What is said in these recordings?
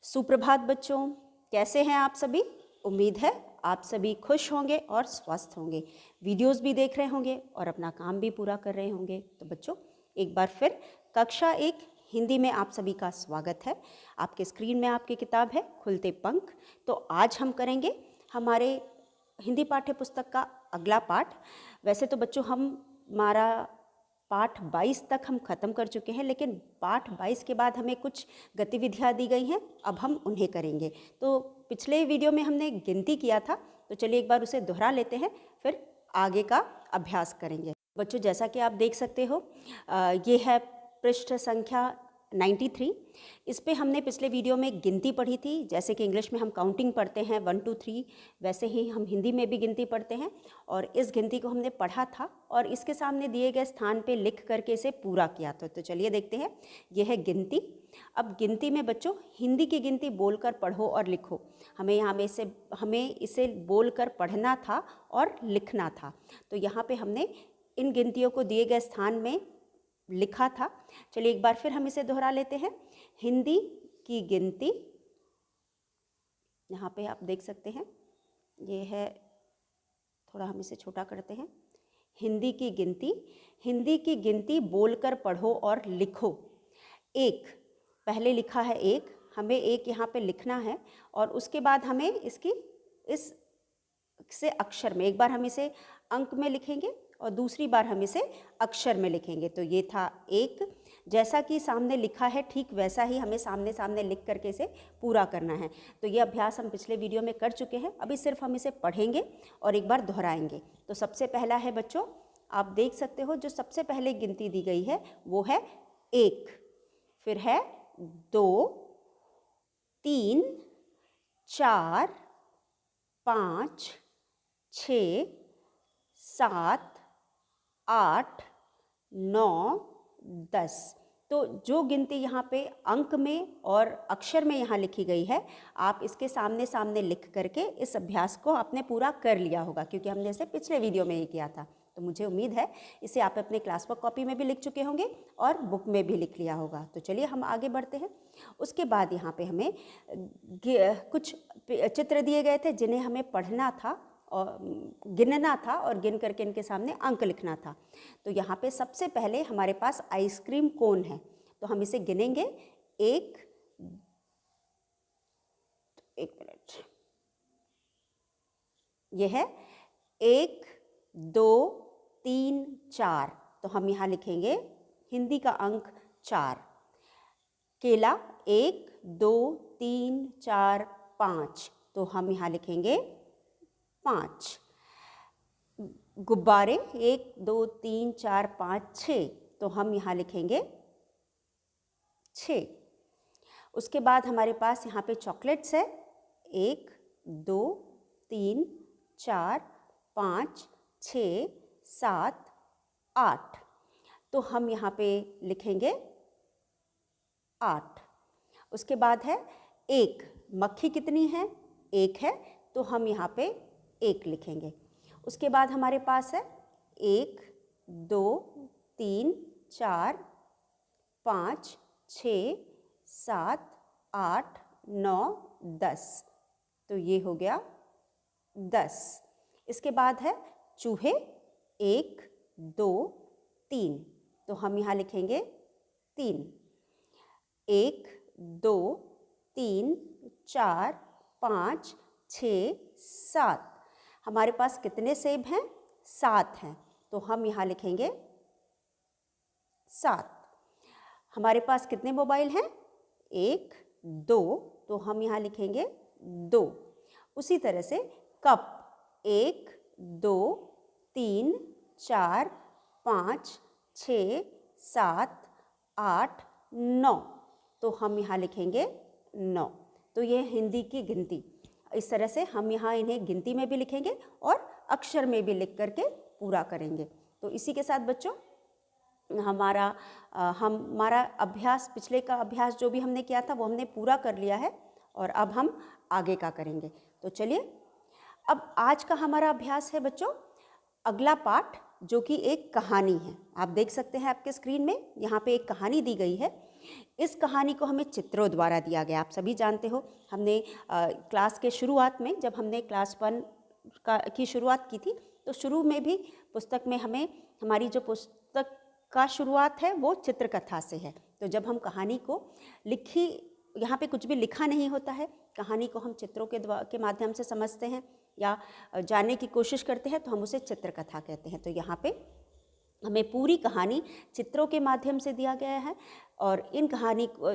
सुप्रभात बच्चों, कैसे हैं आप सभी। उम्मीद है आप सभी खुश होंगे और स्वस्थ होंगे, वीडियोस भी देख रहे होंगे और अपना काम भी पूरा कर रहे होंगे। तो बच्चों, एक बार फिर कक्षा 1 हिंदी में आप सभी का स्वागत है। आपके स्क्रीन में आपकी किताब है खुलते पंख। तो आज हम करेंगे हमारे हिंदी पाठ्य पुस्तक का अगला पाठ। वैसे तो बच्चों हमारा पाठ 22 तक हम ख़त्म कर चुके हैं, लेकिन पाठ 22 के बाद हमें कुछ गतिविधियाँ दी गई हैं, अब हम उन्हें करेंगे। तो पिछले वीडियो में हमने गिनती किया था, तो चलिए एक बार उसे दोहरा लेते हैं, फिर आगे का अभ्यास करेंगे। बच्चों, जैसा कि आप देख सकते हो, ये है पृष्ठ संख्या 93। इस पे हमने पिछले वीडियो में गिनती पढ़ी थी। जैसे कि इंग्लिश में हम काउंटिंग पढ़ते हैं 1 2 3, वैसे ही हम हिंदी में भी गिनती पढ़ते हैं। और इस गिनती को हमने पढ़ा था और इसके सामने दिए गए स्थान पे लिख करके इसे पूरा किया था। तो चलिए देखते हैं, यह है गिनती। अब गिनती में बच्चों हिंदी की गिनती बोलकर पढ़ो और लिखो। हमें इसे बोलकर पढ़ना था और लिखना था। तो यहाँ पे हमने इन गिनतियों को दिए गए स्थान में लिखा था। चलिए एक बार फिर हम इसे दोहरा लेते हैं। हिंदी की गिनती, यहाँ पे आप देख सकते हैं, ये है, थोड़ा हम इसे छोटा करते हैं। हिंदी की गिनती बोलकर पढ़ो और लिखो। एक, पहले लिखा है एक, हमें एक यहाँ पे लिखना है और उसके बाद हमें इस से अक्षर में, एक बार हम इसे अंक में लिखेंगे और दूसरी बार हम इसे अक्षर में लिखेंगे। तो ये था एक। जैसा कि सामने लिखा है ठीक वैसा ही हमें सामने सामने लिख करके इसे पूरा करना है। तो ये अभ्यास हम पिछले वीडियो में कर चुके हैं, अभी सिर्फ हम इसे पढ़ेंगे और एक बार दोहराएंगे। तो सबसे पहला है बच्चों, आप देख सकते हो, जो सबसे पहले गिनती दी गई है वो है 1, फिर है 2 3 4 5 6 7 8 9 10। तो जो गिनती यहाँ पे अंक में और अक्षर में यहाँ लिखी गई है, आप इसके सामने सामने लिख करके इस अभ्यास को आपने पूरा कर लिया होगा, क्योंकि हमने इसे पिछले वीडियो में ही किया था। तो मुझे उम्मीद है इसे आप अपने क्लास वर्क कॉपी में भी लिख चुके होंगे और बुक में भी लिख लिया होगा। तो चलिए हम आगे बढ़ते हैं। उसके बाद यहाँ पे हमें कुछ चित्र दिए गए थे जिन्हें हमें पढ़ना था और गिनना था और गिन करके इनके सामने अंक लिखना था। तो यहाँ पे सबसे पहले हमारे पास आइसक्रीम कोन है, तो हम इसे गिनेंगे। एक मिनट, यह है 1 2 3 4, तो हम यहाँ लिखेंगे हिंदी का अंक 4। केला 1 2 3 4 5, तो हम यहाँ लिखेंगे 5। गुब्बारे 1 2 3 4 5 6, तो हम यहाँ लिखेंगे 6। उसके बाद हमारे पास यहाँ पे चॉकलेट्स है 1 2 3 4 5 6 7 8, तो हम यहाँ पे लिखेंगे 8। उसके बाद है 1, मक्खी कितनी है, 1 है, तो हम यहाँ पे 1 लिखेंगे। उसके बाद हमारे पास है 1 2 3 4 5 6 7 8 9 10, तो ये हो गया 10। इसके बाद है चूहे 1 2 3, तो हम यहाँ लिखेंगे 3। 1 2 3 4 5 6 7, हमारे पास कितने सेब हैं, 7 हैं, तो हम यहाँ लिखेंगे 7। हमारे पास कितने मोबाइल हैं, 1 2, तो हम यहाँ लिखेंगे 2। उसी तरह से कप 1 2 3 4 5 6 7 8 9, तो हम यहाँ लिखेंगे 9। तो ये हिंदी की गिनती। इस तरह से हम यहाँ इन्हें गिनती में भी लिखेंगे और अक्षर में भी लिख करके पूरा करेंगे। तो इसी के साथ बच्चों हमारा अभ्यास, पिछले का अभ्यास जो भी हमने किया था वो हमने पूरा कर लिया है और अब हम आगे का करेंगे। तो चलिए, अब आज का हमारा अभ्यास है बच्चों अगला पाठ, जो कि एक कहानी है। आप देख सकते हैं आपके स्क्रीन में, यहाँ पे एक कहानी दी गई है इस कहानी को हमें चित्रों द्वारा दिया गया। आप सभी जानते हो, हमने क्लास के शुरुआत में जब हमने क्लास 1 की शुरुआत की थी, तो शुरू में भी पुस्तक में हमें हमारी जो पुस्तक का शुरुआत है वो चित्रकथा से है। तो जब हम कहानी को लिखी, यहाँ पे कुछ भी लिखा नहीं होता है, कहानी को हम चित्रों के माध्यम से समझते हैं या जानने की कोशिश करते हैं, तो हम उसे चित्रकथा कहते हैं। तो यहाँ पे हमें पूरी कहानी चित्रों के माध्यम से दिया गया है और इन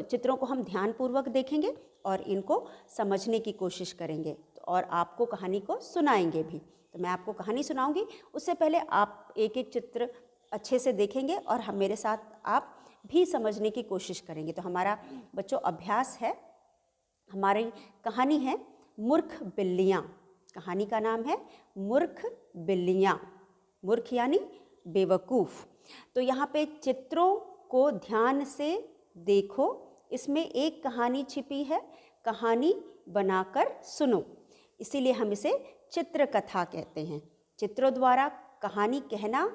चित्रों को हम ध्यानपूर्वक देखेंगे और इनको समझने की कोशिश करेंगे और आपको कहानी को सुनाएंगे भी। तो मैं आपको कहानी सुनाऊंगी, उससे पहले आप एक एक चित्र अच्छे से देखेंगे और हम मेरे साथ आप भी समझने की कोशिश करेंगे। तो हमारा बच्चों अभ्यास है, हमारी कहानी है मूर्ख बिल्लियाँ। कहानी का नाम है मूर्ख बिल्लियाँ। मूर्ख यानी बेवकूफ़। तो यहाँ पे चित्रों को ध्यान से देखो, इसमें एक कहानी छिपी है, कहानी बनाकर सुनो, इसीलिए हम इसे चित्रकथा कहते हैं। चित्रों द्वारा कहानी कहना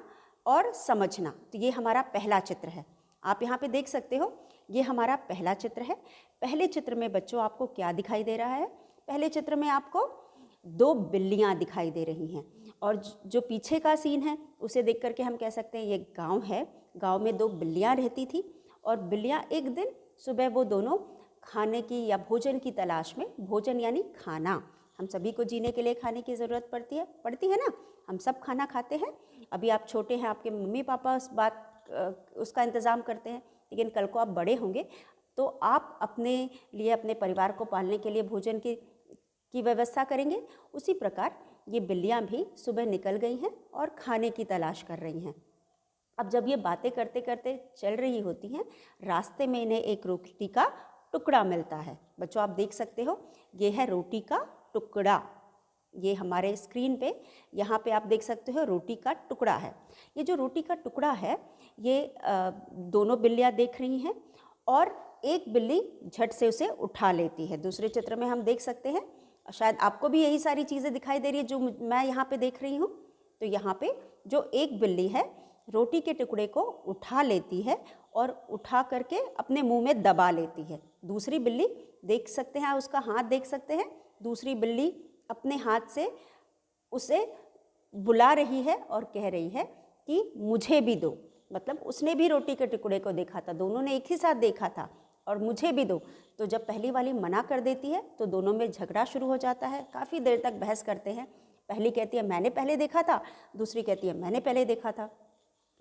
और समझना। तो ये हमारा पहला चित्र है, आप यहाँ पे देख सकते हो, ये हमारा पहला चित्र है। पहले चित्र में बच्चों आपको क्या दिखाई दे रहा है? पहले चित्र में आपको 2 बिल्लियाँ दिखाई दे रही हैं और जो पीछे का सीन है उसे देख करके हम कह सकते हैं ये गांव है। गांव में 2 बिल्लियाँ रहती थी और बिल्लियाँ एक दिन सुबह वो दोनों खाने की या भोजन की तलाश में, भोजन यानी खाना, हम सभी को जीने के लिए खाने की ज़रूरत पड़ती है ना, हम सब खाना खाते हैं। अभी आप छोटे हैं, आपके मम्मी पापा उसका इंतज़ाम करते हैं, लेकिन कल को आप बड़े होंगे तो आप अपने लिए, अपने परिवार को पालने के लिए भोजन की व्यवस्था करेंगे। उसी प्रकार ये बिल्लियाँ भी सुबह निकल गई हैं और खाने की तलाश कर रही हैं। अब जब ये बातें करते करते चल रही होती हैं, रास्ते में इन्हें एक रोटी का टुकड़ा मिलता है। बच्चों आप देख सकते हो, ये है रोटी का टुकड़ा। ये हमारे स्क्रीन पे यहाँ पे आप देख सकते हो रोटी का टुकड़ा है। ये जो रोटी का टुकड़ा है ये दोनों बिल्लियाँ देख रही हैं और एक बिल्ली झट से उसे उठा लेती है। दूसरे चित्र में हम देख सकते हैं, शायद आपको भी यही सारी चीज़ें दिखाई दे रही है जो मैं यहाँ पे देख रही हूँ। तो यहाँ पे जो एक बिल्ली है रोटी के टुकड़े को उठा लेती है और उठा करके अपने मुंह में दबा लेती है। दूसरी बिल्ली देख सकते हैं, उसका हाथ देख सकते हैं, दूसरी बिल्ली अपने हाथ से उसे बुला रही है और कह रही है कि मुझे भी दो। मतलब उसने भी रोटी के टुकड़े को देखा था, दोनों ने एक ही साथ देखा था और मुझे भी दो। तो जब पहली वाली मना कर देती है तो दोनों में झगड़ा शुरू हो जाता है। काफ़ी देर तक बहस करते हैं। पहली कहती है मैंने पहले देखा था, दूसरी कहती है मैंने पहले देखा था।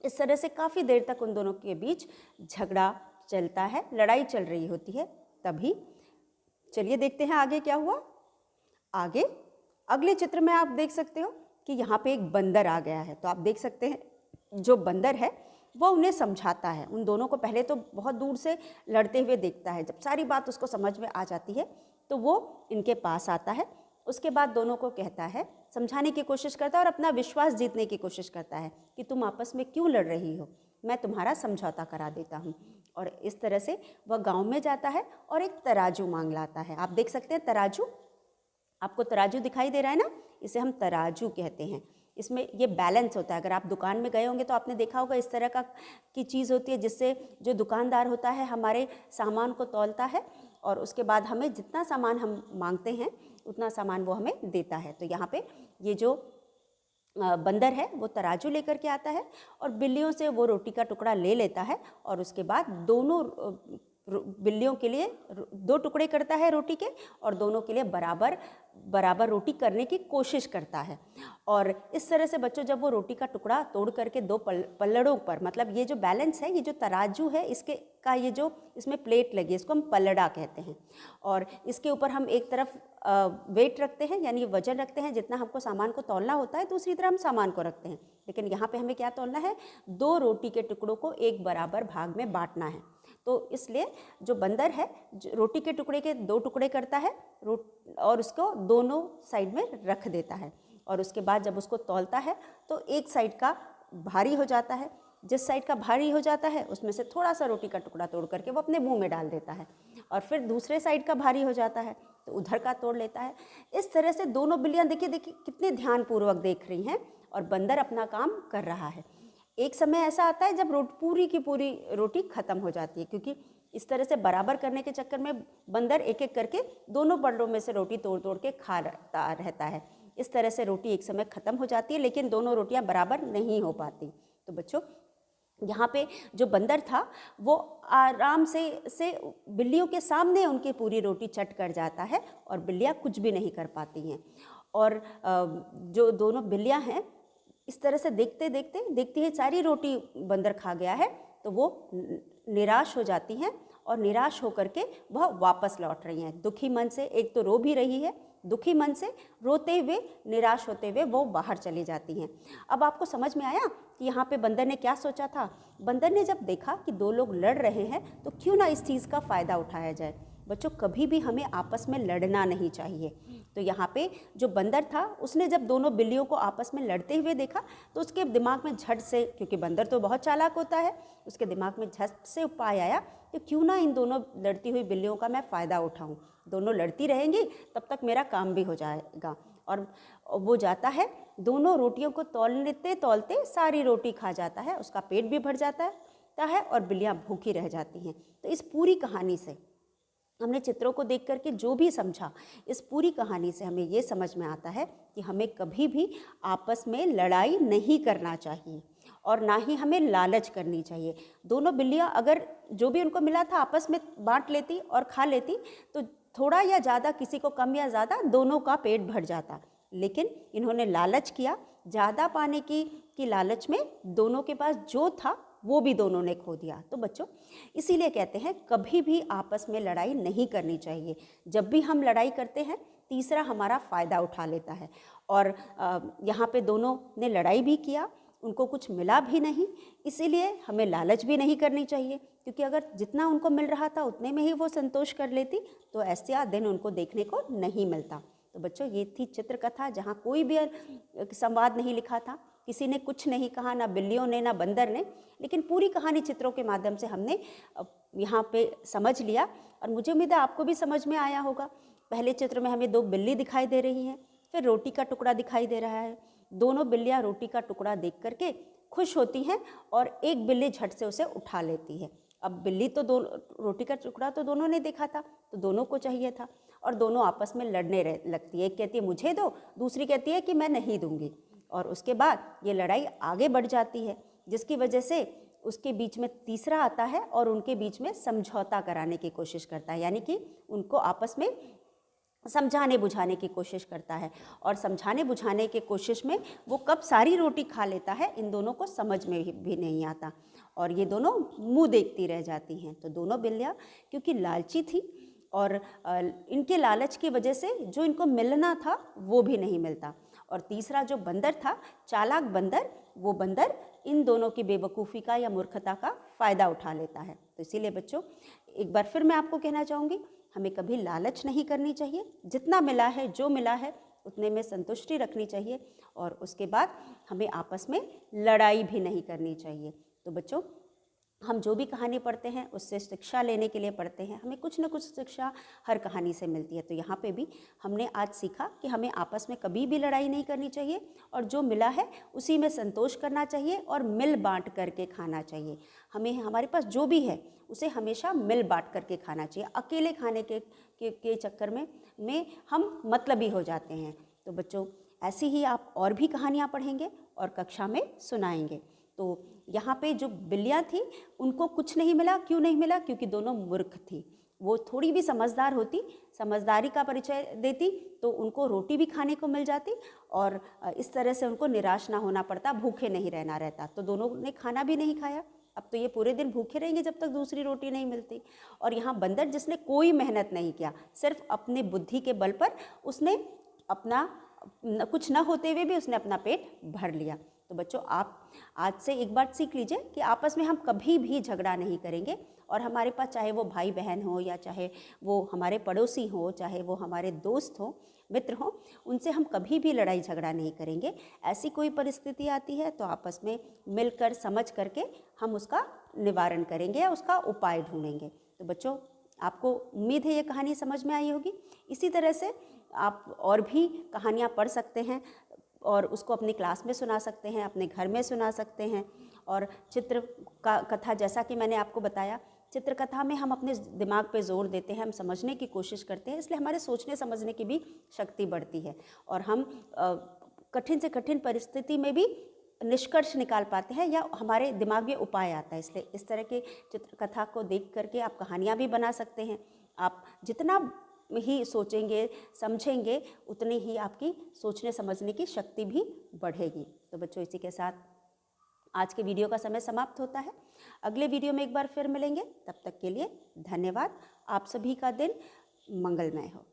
इस तरह से काफ़ी देर तक उन दोनों के बीच झगड़ा चलता है, लड़ाई चल रही होती है। तभी चलिए देखते हैं आगे क्या हुआ। आगे अगले चित्र में आप देख सकते हो कि यहाँ पे एक बंदर आ गया है। तो आप देख सकते हैं जो बंदर है वो उन्हें समझाता है। उन दोनों को पहले तो बहुत दूर से लड़ते हुए देखता है। जब सारी बात उसको समझ में आ जाती है तो वो इनके पास आता है। उसके बाद दोनों को कहता है, समझाने की कोशिश करता है और अपना विश्वास जीतने की कोशिश करता है कि तुम आपस में क्यों लड़ रही हो, मैं तुम्हारा समझौता करा देता हूँ। और इस तरह से वह गांव में जाता है और एक तराजू मांग लाता है। आप देख सकते हैं तराजू, आपको तराजू दिखाई दे रहा है ना, इसे हम तराजू कहते हैं। इसमें ये बैलेंस होता है। अगर आप दुकान में गए होंगे तो आपने देखा होगा इस तरह की चीज़ होती है जिससे जो दुकानदार होता है हमारे सामान को तौलता है और उसके बाद हमें जितना सामान हम मांगते हैं उतना सामान वो हमें देता है। तो यहाँ पे ये जो बंदर है वो तराजू लेकर के आता है और बिल्लियों से वो रोटी का टुकड़ा ले लेता है और उसके बाद दोनों बिल्लियों के लिए 2 टुकड़े करता है रोटी के और दोनों के लिए बराबर बराबर रोटी करने की कोशिश करता है। और इस तरह से बच्चों जब वो रोटी का टुकड़ा तोड़ करके 2 पल्लड़ों पर, मतलब ये जो बैलेंस है, ये जो तराजू है इसके का ये जो इसमें प्लेट लगी है इसको हम पल्लड़ा कहते हैं। और इसके ऊपर हम एक तरफ वेट रखते हैं यानी वजन रखते हैं, जितना हमको सामान को तौलना होता है दूसरी तरफ हम सामान को रखते हैं। लेकिन यहाँ पे हमें क्या तौलना है, 2 रोटी के टुकड़ों को एक बराबर भाग में बांटना है। तो इसलिए जो बंदर है रोटी के टुकड़े के 2 टुकड़े करता है और उसको दोनों साइड में रख देता है और उसके बाद जब उसको तौलता है तो एक साइड का भारी हो जाता है। जिस साइड का भारी हो जाता है उसमें से थोड़ा सा रोटी का टुकड़ा तोड़ करके वो अपने मुंह में डाल देता है और फिर दूसरे साइड का भारी हो जाता है तो उधर का तोड़ लेता है। इस तरह से दोनों बिल्लियाँ देखिए कितने ध्यानपूर्वक देख रही हैं और बंदर अपना काम कर रहा है। एक समय ऐसा आता है जब पूरी की पूरी रोटी ख़त्म हो जाती है, क्योंकि इस तरह से बराबर करने के चक्कर में बंदर एक एक करके दोनों बंडों में से रोटी तोड़ तोड़ के खा रहता है। इस तरह से रोटी एक समय ख़त्म हो जाती है, लेकिन दोनों रोटियां बराबर नहीं हो पाती। तो बच्चों यहाँ पे जो बंदर था वो आराम से बिल्लियों के सामने उनकी पूरी रोटी चट कर जाता है और बिल्लियाँ कुछ भी नहीं कर पाती हैं। और जो दोनों बिल्लियाँ हैं इस तरह से देखती है सारी रोटी बंदर खा गया है, तो वो निराश हो जाती हैं और निराश होकर के वह वापस लौट रही हैं दुखी मन से। एक तो रो भी रही है, दुखी मन से रोते हुए, निराश होते हुए वो बाहर चली जाती हैं। अब आपको समझ में आया कि यहाँ पे बंदर ने क्या सोचा था। बंदर ने जब देखा कि दो लोग लड़ रहे हैं तो क्यों ना इस चीज़ का फ़ायदा उठाया जाए। बच्चों कभी भी हमें आपस में लड़ना नहीं चाहिए। तो यहाँ पे जो बंदर था उसने जब दोनों बिल्लियों को आपस में लड़ते हुए देखा तो उसके दिमाग में झट से, क्योंकि बंदर तो बहुत चालाक होता है, उसके दिमाग में झट से उपाय आया कि क्यों ना इन दोनों लड़ती हुई बिल्लियों का मैं फ़ायदा उठाऊं। दोनों लड़ती रहेंगी तब तक मेरा काम भी हो जाएगा। और वो जाता है, दोनों रोटियों को तौलते तौलते सारी रोटी खा जाता है, उसका पेट भी भर जाता है और बिल्लियाँ भूखी रह जाती हैं। तो इस पूरी कहानी से हमने चित्रों को देख करके जो भी समझा, इस पूरी कहानी से हमें ये समझ में आता है कि हमें कभी भी आपस में लड़ाई नहीं करना चाहिए और ना ही हमें लालच करनी चाहिए। दोनों बिल्लियाँ अगर जो भी उनको मिला था आपस में बांट लेती और खा लेती तो थोड़ा या ज़्यादा, किसी को कम या ज़्यादा, दोनों का पेट भर जाता। लेकिन इन्होंने लालच किया, ज़्यादा पाने की लालच में दोनों के पास जो था वो भी दोनों ने खो दिया। तो बच्चों इसीलिए कहते हैं कभी भी आपस में लड़ाई नहीं करनी चाहिए। जब भी हम लड़ाई करते हैं तीसरा हमारा फ़ायदा उठा लेता है। और यहाँ पे दोनों ने लड़ाई भी किया, उनको कुछ मिला भी नहीं, इसीलिए हमें लालच भी नहीं करनी चाहिए, क्योंकि अगर जितना उनको मिल रहा था उतने में ही वो संतोष कर लेती तो ऐसा दिन उनको देखने को नहीं मिलता। तो बच्चों ये थी चित्रकथा, जहाँ कोई भी संवाद नहीं लिखा था, किसी ने कुछ नहीं कहा, ना बिल्लियों ने ना बंदर ने, लेकिन पूरी कहानी चित्रों के माध्यम से हमने यहाँ पे समझ लिया और मुझे उम्मीद है आपको भी समझ में आया होगा। पहले चित्र में हमें दो बिल्ली दिखाई दे रही हैं, फिर रोटी का टुकड़ा दिखाई दे रहा है। दोनों बिल्लियाँ रोटी का टुकड़ा देख करके खुश होती हैं और एक बिल्ली झट से उसे उठा लेती है। अब बिल्ली तो रोटी का टुकड़ा तो दोनों ने देखा था, तो दोनों को चाहिए था और दोनों आपस में लड़ने लगती है। एक कहती है मुझे दो, दूसरी कहती है कि मैं नहीं दूंगी। और उसके बाद ये लड़ाई आगे बढ़ जाती है, जिसकी वजह से उसके बीच में तीसरा आता है और उनके बीच में समझौता कराने की कोशिश करता है, यानी कि उनको आपस में समझाने बुझाने की कोशिश करता है। और समझाने बुझाने की कोशिश में वो कब सारी रोटी खा लेता है इन दोनों को समझ में भी नहीं आता और ये दोनों मुंह देखती रह जाती हैं। तो दोनों बिल्लियाँ क्योंकि लालची थी और इनके लालच की वजह से जो इनको मिलना था वो भी नहीं मिलता। और तीसरा जो बंदर था, चालाक बंदर, वो बंदर इन दोनों की बेवकूफ़ी का या मूर्खता का फ़ायदा उठा लेता है। तो इसीलिए बच्चों एक बार फिर मैं आपको कहना चाहूँगी, हमें कभी लालच नहीं करनी चाहिए। जितना मिला है, जो मिला है उतने में संतुष्टि रखनी चाहिए और उसके बाद हमें आपस में लड़ाई भी नहीं करनी चाहिए। तो बच्चों हम जो भी कहानी पढ़ते हैं उससे शिक्षा लेने के लिए पढ़ते हैं, हमें कुछ न कुछ शिक्षा हर कहानी से मिलती है। तो यहाँ पे भी हमने आज सीखा कि हमें आपस में कभी भी लड़ाई नहीं करनी चाहिए और जो मिला है उसी में संतोष करना चाहिए और मिल बांट करके खाना चाहिए। हमें हमारे पास जो भी है उसे हमेशा मिल बांट करके खाना चाहिए। अकेले खाने के चक्कर में हम मतलबी हो जाते हैं। तो बच्चों ऐसी ही आप और भी कहानियाँ पढ़ेंगे और कक्षा में सुनाएंगे। तो यहाँ पे जो बिल्लियाँ थी उनको कुछ नहीं मिला। क्यों नहीं मिला? क्योंकि दोनों मूर्ख थी। वो थोड़ी भी समझदार होती, समझदारी का परिचय देती तो उनको रोटी भी खाने को मिल जाती और इस तरह से उनको निराश ना होना पड़ता, भूखे नहीं रहना रहता। तो दोनों ने खाना भी नहीं खाया। अब तो ये पूरे दिन भूखे रहेंगे जब तक दूसरी रोटी नहीं मिलती। और यहाँ बंदर जिसने कोई मेहनत नहीं किया, सिर्फ अपने बुद्धि के बल पर उसने अपना कुछ न होते हुए भी उसने अपना पेट भर लिया। तो बच्चों आप आज से एक बात सीख लीजिए कि आपस में हम कभी भी झगड़ा नहीं करेंगे और हमारे पास चाहे वो भाई बहन हो या चाहे वो हमारे पड़ोसी हो, चाहे वो हमारे दोस्त हो, मित्र हो, उनसे हम कभी भी लड़ाई झगड़ा नहीं करेंगे। ऐसी कोई परिस्थिति आती है तो आपस में मिलकर समझ करके हम उसका निवारण करेंगे या उसका उपाय ढूंढेंगे। तो बच्चों आपको उम्मीद है ये कहानी समझ में आई होगी। इसी तरह से आप और भी कहानियाँ पढ़ सकते हैं और उसको अपनी क्लास में सुना सकते हैं, अपने घर में सुना सकते हैं। और चित्र का कथा जैसा कि मैंने आपको बताया चित्रकथा में हम अपने दिमाग पे जोर देते हैं, हम समझने की कोशिश करते हैं, इसलिए हमारे सोचने समझने की भी शक्ति बढ़ती है और हम कठिन से कठिन परिस्थिति में भी निष्कर्ष निकाल पाते हैं या हमारे दिमाग में उपाय आता है। इसलिए इस तरह के चित्रकथा को देख करके आप कहानियाँ भी बना सकते हैं। आप जितना ही सोचेंगे समझेंगे उतनी ही आपकी सोचने समझने की शक्ति भी बढ़ेगी। तो बच्चों, इसी के साथ आज के वीडियो का समय समाप्त होता है। अगले वीडियो में एक बार फिर मिलेंगे, तब तक के लिए धन्यवाद। आप सभी का दिन मंगलमय हो।